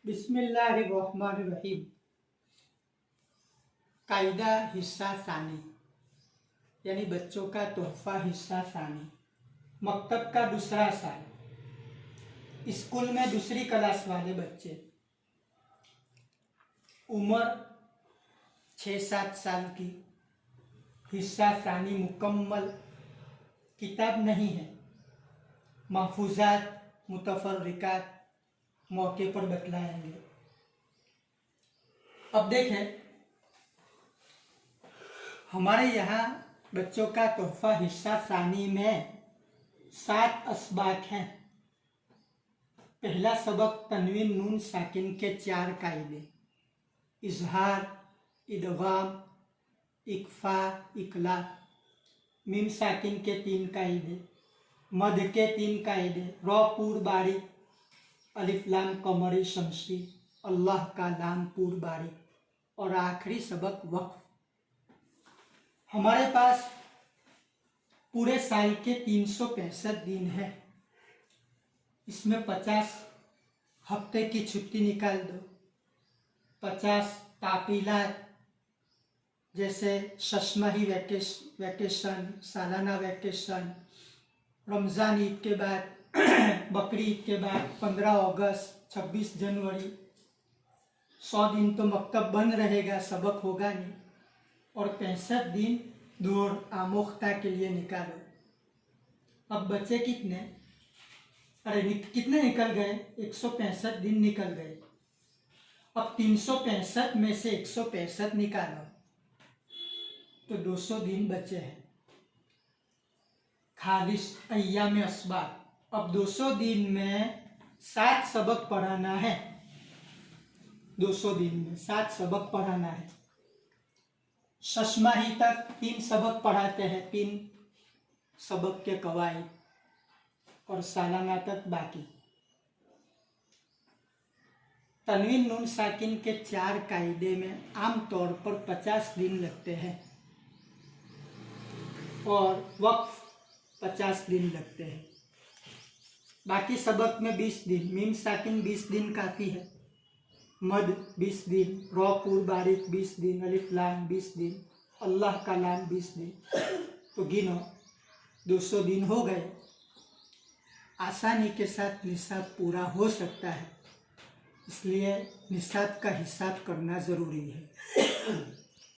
बिस्मिल्लाहिर्रहमानिर्रहीम। कायदा हिस्सा सानी यानी बच्चों का तोहफा हिस्सा सानी। मकतब का दूसरा साल, स्कूल में दूसरी क्लास वाले बच्चे, उम्र 6-7 साल की। हिस्सा सानी मुकम्मल किताब नहीं है, महफूजात मुतफर्रिकात मौके पर बतलाएंगे। अब देखें, हमारे यहाँ बच्चों का तोहफा हिस्सा सानी में 7 असबाक हैं। पहला सबक तनवीन नून साकिन के 4 कायदे, इजहार, इदगाम, इकफा, इकला। मीम साकिन के 3 कायदे, मद के 3 कायदे, रौ पूर बारीक, अलिफ लाम कमरी शमसी, अल्लाह का लाम पूर बारीक, और आखिरी सबक वक्फ। हमारे पास पूरे साल के 365 दिन है। इसमें 50 हफ्ते की छुट्टी निकाल दो, 50 तातीलात जैसे शशमाही वैकेशन, सालाना वैकेशन, रमज़ान ईद के बाद, बकरी ईद के बाद, 15 अगस्त, 26 जनवरी, 100 दिन तो मकतब बंद रहेगा, सबक होगा नहीं, और 65 दिन दौड़ आमोख्ता के लिए निकालो। अब बचे कितने? कितने निकल गए? 165 दिन निकल गए। अब 365 में से 165 निकालो तो 200 दिन बचे हैं। खालिस अय्याम अस्बाक। अब 200 दिन में 7 सबक पढ़ाना है। 200 दिन में 7 सबक पढ़ाना है। शशमाही तक 3 सबक पढ़ाते हैं, 3 सबक के कवायद, और सालाना तक बाकी। तनवीन नून साकिन के 4 कायदे में आमतौर पर 50 दिन लगते हैं और वक्फ 50 दिन लगते हैं। बाकी सबक में 20 दिन। मीम साकिन 20 दिन काफ़ी है, मद 20 दिन, रौ पूर बारीक 20 दिन, अलिफ लाम 20 दिन, अल्लाह का लाम 20 दिन। तो गिनो, 200 दिन हो गए। आसानी के साथ निसाब पूरा हो सकता है, इसलिए निसाब का हिसाब करना ज़रूरी है।